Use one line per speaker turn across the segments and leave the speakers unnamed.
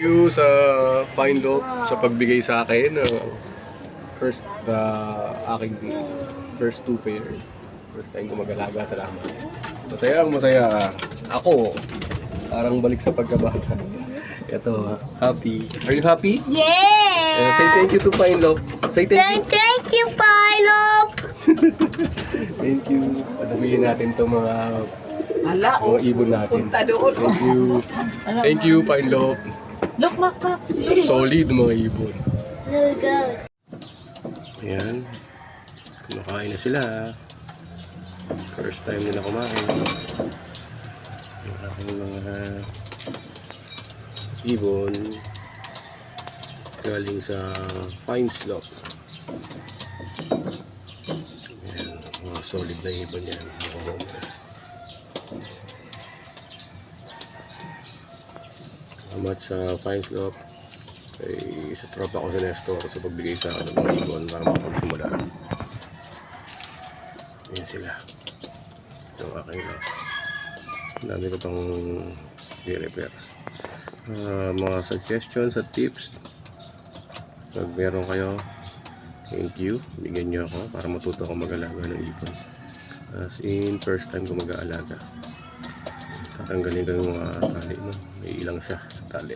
you sa Fine Loop sa pagbigay sa akin. First, aking first 2 pair. First time ko mag-alaga. Salamat. Masaya. Ako, parang balik sa pagkabata. Ito, happy. Are you happy?
Yeah!
Say thank you to Fine Loop. Say thank you.
Thank you, Pilot!
Thank you. Padawihin natin itong mga ibon natin.
Punta doon.
Thank you. Thank you, Fine Loop.
Look.
Solid mga ibon.
No, good.
Ayan. Kumakain na sila. First time nila kumain. Yung aking mga ibon galing sa Fine Slope. Ayan. Mga solid na ibon yan. Salamat sa Fine Slope. Sa tropa ko sa Nestor sa pagbigay sa akin ng mga ibon para makapagsimulaan. Ayan sila. Ito aking lock. Dami ko pang i-repair. Mga suggestions at tips pag meron kayo, thank you, bigyan nyo ako para matuto ako mag-alaga ng ibon. As in, first time ko mag-aalaga. Tatanggalin ko yung mga tali mo. May ilang siya sa tali.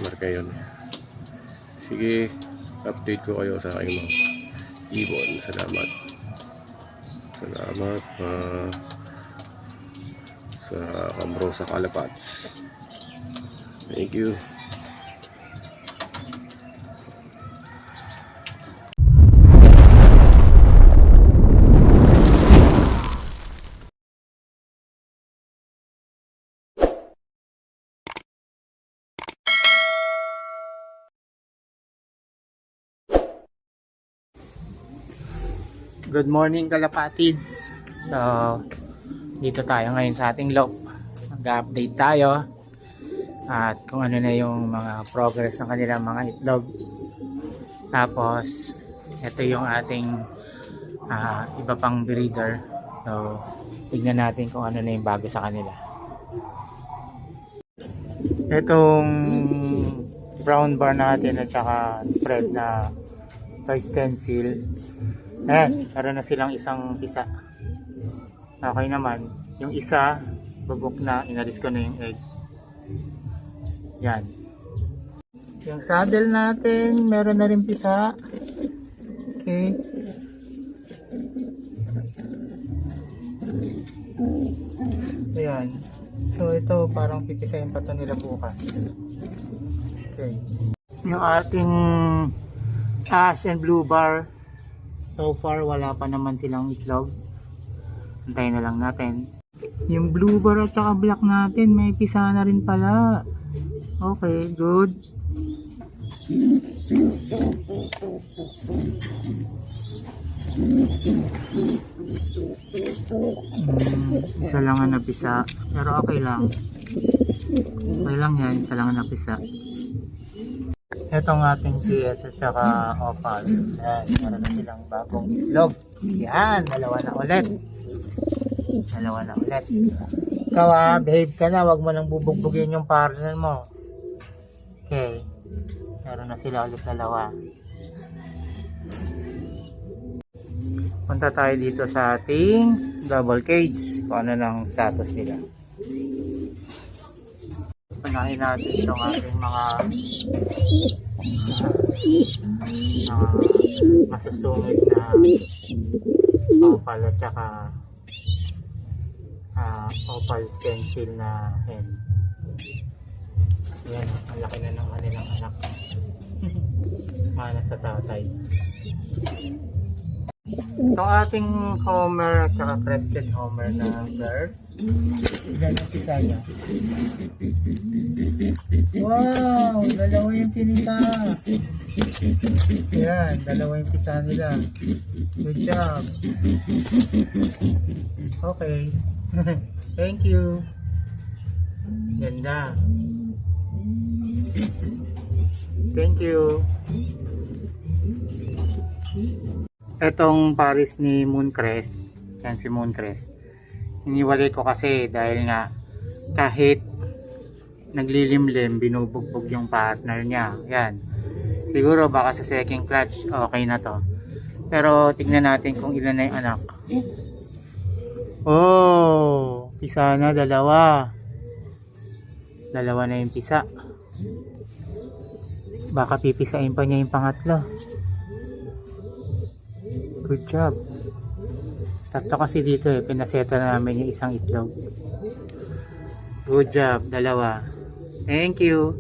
Marka yun. Sige, update ko kayo sa aking mga ibon. Salamat sa Ambrosa Calapats. Thank you.
Good morning, kalapatids. So, dito tayo ngayon sa ating loop. Mag-update tayo at kung ano na yung mga progress ng kanilang mga itlog. Tapos, ito yung ating iba pang breeder. So, tignan natin kung ano na yung bago sa kanila. Itong brown bar natin at saka spread na toy stencil. Ayan, meron na silang isang pisa. Okay naman. Yung isa, bubok na, inalis ko na yung egg. Yan. Yung saddle natin, meron na rin pisa. Okay. Ayan. So ito, parang pipisahin pa ito nila bukas. Okay. Yung ating ash and blue bar, so far wala pa naman silang itlog. Antayin na lang natin. Yung blue bar at saka black natin may pisa na rin pala. Okay, good. Isa lang ang napisa, pero okay lang. Okay lang yan, isa lang ang napisa. Itong ating CS at saka opal. Ayan, meron na silang bagong itlog. Yan, dalawa na ulit. Ikaw behave ka na, wag mo nang bubugbugin yung partner mo. Okay, meron na sila ulit dalawa. Punta tayo dito sa ating double cage. Kung ano ng status nila. Panahin natin itong ating mga masusungit na opal at saka opal stencil na hen. Ayan, ang laki na ng kanilang anak. Mana sa tatay. Itong ating Homer at saka crested Homer na girls. Ilan ang pisa niya? Wow! Dalawa yung tinita. Yan, dalawa yung pisa nila. Good job. Okay. Thank you. Ganda. Thank you. Etong Paris ni Mooncrest, yan si Mooncrest, iniwalay ko kasi dahil nga kahit naglilimlim, binubugbog yung partner niya. Yan. Siguro baka sa second clutch, okay na to. Pero tignan natin kung ilan na yung anak. Oh, pisa na, dalawa. Dalawa na yung pisa. Baka pipisain pa niya yung pangatlo. Good job. Tatlo kasi dito pinaseta namin yung isang itlog. Good job, dalawa. Thank you.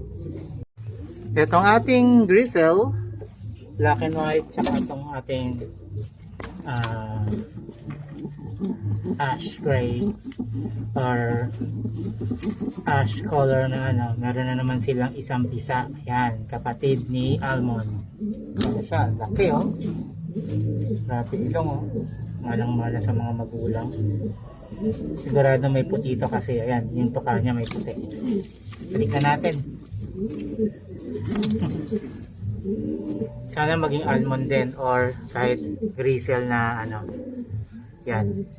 Itong ating gristle, black and white, tsaka itong ating ash gray or ash color na ano, meron na naman silang isang pisa. Yan, kapatid ni Almond. Ano siya, laki oh. Grabe ilong oh. Malang-mala sa mga magulang. Sigurado may puti ito kasi ayan, yung tuka niya may puti. Balik na natin. Sana maging almond din or kahit gristle na ano. Yan.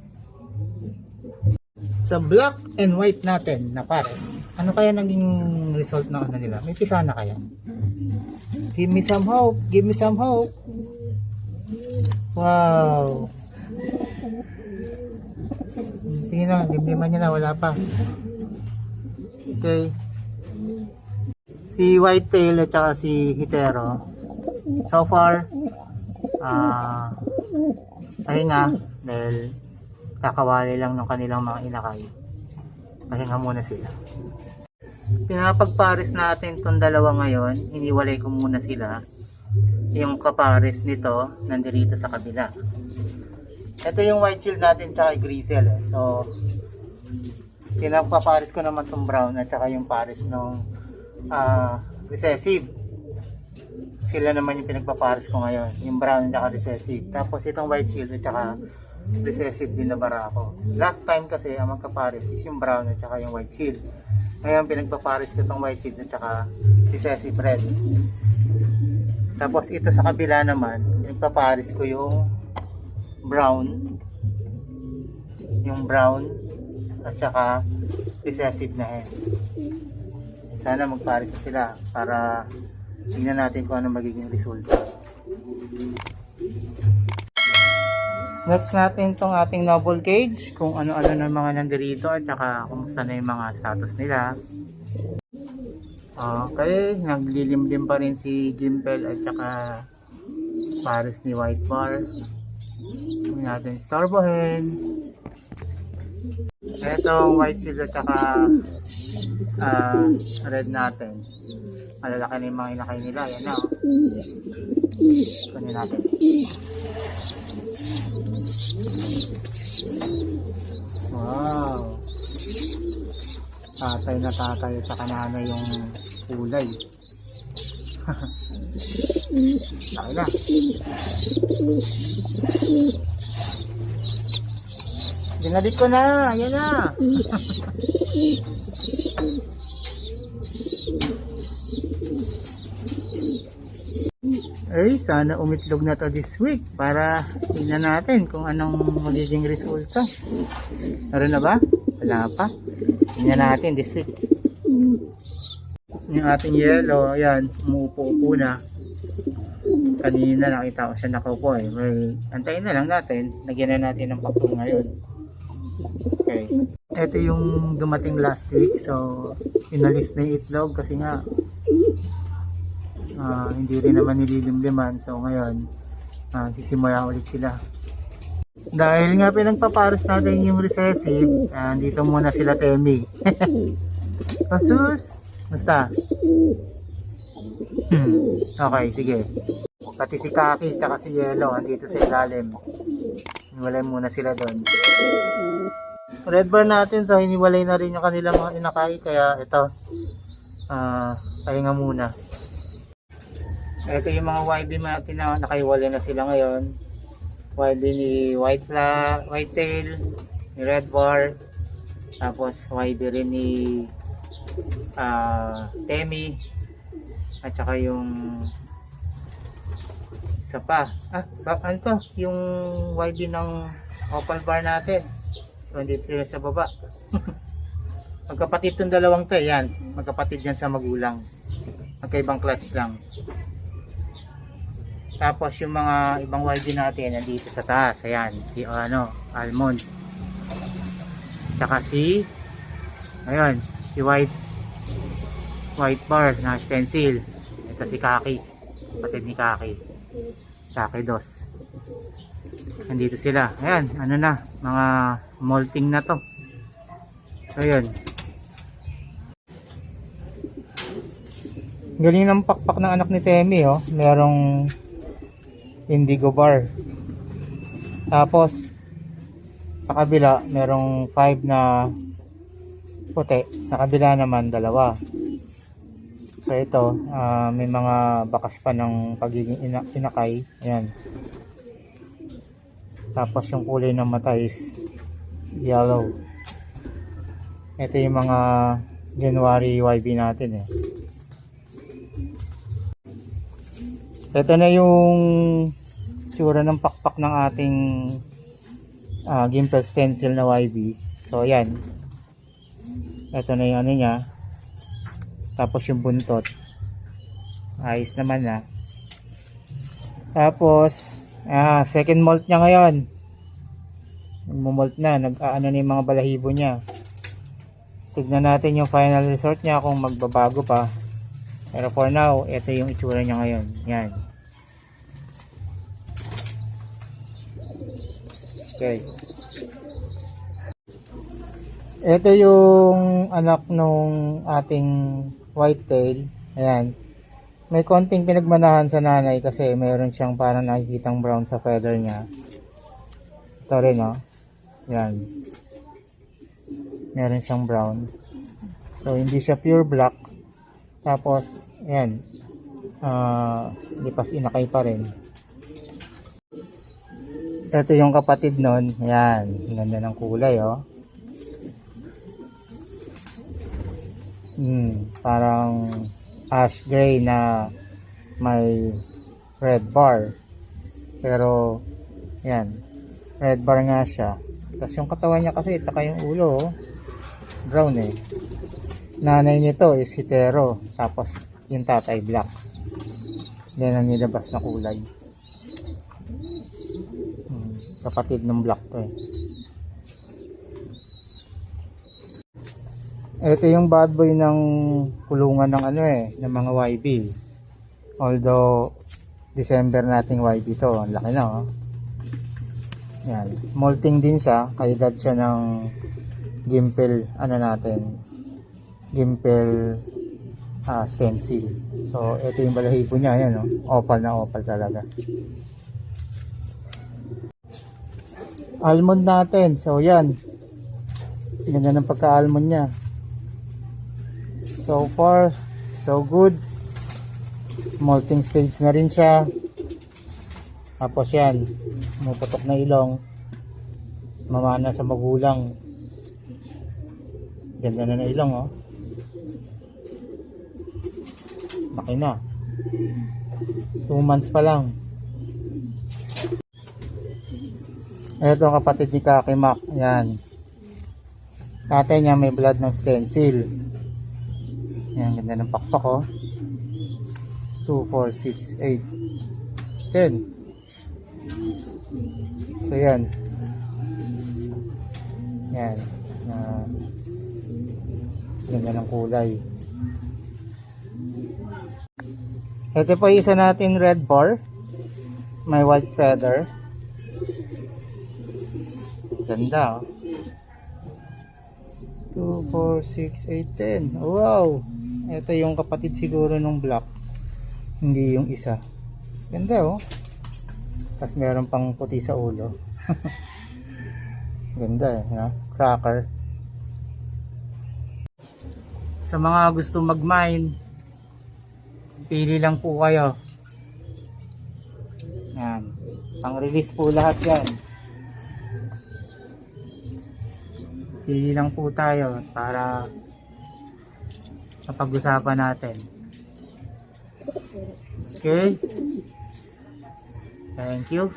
Sa black and white natin na pares, ano kaya naging result ng ano nila? May pisa na kaya? Give me some hope. Give me some hope. Wow. Sige na, limliman niya na, wala pa. Okay. Si Whitetail at saka si Hitero, so far, pahinga dahil kakawali lang ng kanilang mga inakay. Pahinga muna sila. Pinapagpares natin itong dalawa ngayon, iniwalay ko muna sila. Yung kapares nito, nandirito sa kabila. Ito yung white shield natin tsaka yung gristle So, pinagpapares ko naman itong brown at saka yung pares ng recessive. Sila naman yung pinagpapares ko ngayon. Yung brown at saka recessive. Tapos itong white shield at saka recessive din na barako. Last time kasi ang magkapares is yung brown at saka yung white shield. Ngayon pinagpapares ko itong white shield at saka recessive red. Tapos ito sa kabila naman, pinagpapares ko yung brown at saka recessive na hen. Sana magpares na sila para tingnan natin kung ano magiging resulta. Next natin tong ating noble cage, kung ano-ano na mga nandirito at saka kumusta na yung mga status nila. Okay, naglilimlim pa rin si Gimpel at saka pares ni White Bar. Hindi natin storbohin. Etong white shield at saka red natin. Malalaki na yung mga inakay nila. Yan na. Kunin natin. Wow. Tatay na tatay at saka na yung kulay. Laki na. Dinadit ko na. Ayan na. Ay, sana umitlog na to this week para tingnan natin kung anong magiging resulta. Meron na ba? Wala pa. Tingnan natin this week. Yung ating yellow, ayan, umuupo-upo na. Kanina nakita ko siya nakaupo eh. May, antayin na lang natin. Lagyan na natin ng paso ngayon. Okay. Ito yung dumating last week. So, inalis na yung itlog kasi nga hindi rin naman nililimliman. So, ngayon sisimula ulit sila. Dahil nga pinagpaparos natin yung recessive, dito muna sila Temi. Kasus, basta. Okay, sige. Pati si Kaki at si Yellow andito sa ilalim. Hiniwalay muna sila doon. Red bar natin, so hiniwalay na rin yung kanilang mga inakay. Kaya ito, pahinga muna. Ito yung mga YB natin na nakaiwalay na sila ngayon. YB ni Whitetail, ni Red Bar, tapos YB rin ni Temi, at saka yung isa pa. Ano to? Yung YB ng Opal Bar natin. So, andito sila sa baba. Magkapatid tong dalawang to, yan. Magkapatid yan sa magulang. Magkaibang clutch lang. Tapos yung mga ibang YB natin nandito sa taas. Ayan, si Almond. Tsaka si ayun, si white bar na stencil. Ito si Kaki. Kapatid ni Kaki. Kaki Dos. Nandito sila. Ayan, ano na, mga molting na to. Ayun. Galing ng pakpak ng anak ni Temi, oh. Merong indigo bar. Tapos sa kabila merong 5 na puti, sa kabila naman 2. So ito, may mga bakas pa ng pagiging inakay. Ayan. Tapos yung kulay ng mata is yellow. Ito yung mga January YB natin, eh. Ito na yung tsura ng pakpak ng ating gimbal stencil na YB. So ayan, ito na yung ano niya. Tapos yung buntot, ayos naman na. Tapos second molt niya ngayon. Nagmo-molt na, nag-aano na yung mga balahibo niya. Tignan natin yung final result niya kung magbabago pa. Pero for now, ito yung itsura niya ngayon. Yan. Okay. Ito yung anak nung ating whitetail. Ayan. May konting pinagmanahan sa nanay kasi mayroon siyang parang nakikitang brown sa feather niya. Ito rin, oh. Yan. Meron siyang brown. So, hindi siya pure black. Tapos, ayan, lipas inakay pa rin. Ito yung kapatid nun. Ayan, ganda ng kulay, oh. Parang ash gray na may red bar. Pero, ayan, red bar nga siya. Tapos yung katawan niya kasi, tsaka yung ulo, oh, brown, eh. Nanay nito is Hitero, tapos yung tatay black. Yan ang nilabas na kulay. Kapatid ng black to, eh. Ito yung bad boy ng kulungan ng ng mga YB. Although December nating YB to, ang laki na, oh. Yan, molting din siya, kaedad siya ng gimbal gimbal stencil. So ito yung balahibo niya, ayan, oh. Opal na opal talaga. Almond natin, so yan, ganda ng pagka-almond niya. So far so good. Molting stage na rin siya. Tapos yan, muputok na ilong, mamana sa magulang. Ganda na ng ilong, oh. Laki na. 2 months pa lang. Ito kapatid ni Kakimak. Yan. Tatay niya may blood ng stencil. Yan, ganda ng pakpak, oh. 2, 4, 6, 8, 10. So yan. Yan. Ganda ng kulay. Ito po isa natin red bar. May white feather. Ganda, oh. 2, 4, 6, 8, 10. Wow! Ito yung kapatid siguro nung black. Hindi yung isa. Ganda, oh. Tapos meron pang puti sa ulo. Ganda, eh, no? Cracker. Sa mga gusto mag-mine, pili lang po kayo. Yan. Pang-release po lahat yan. Pili lang po tayo para mapag-usapan natin. Okay? Thank you.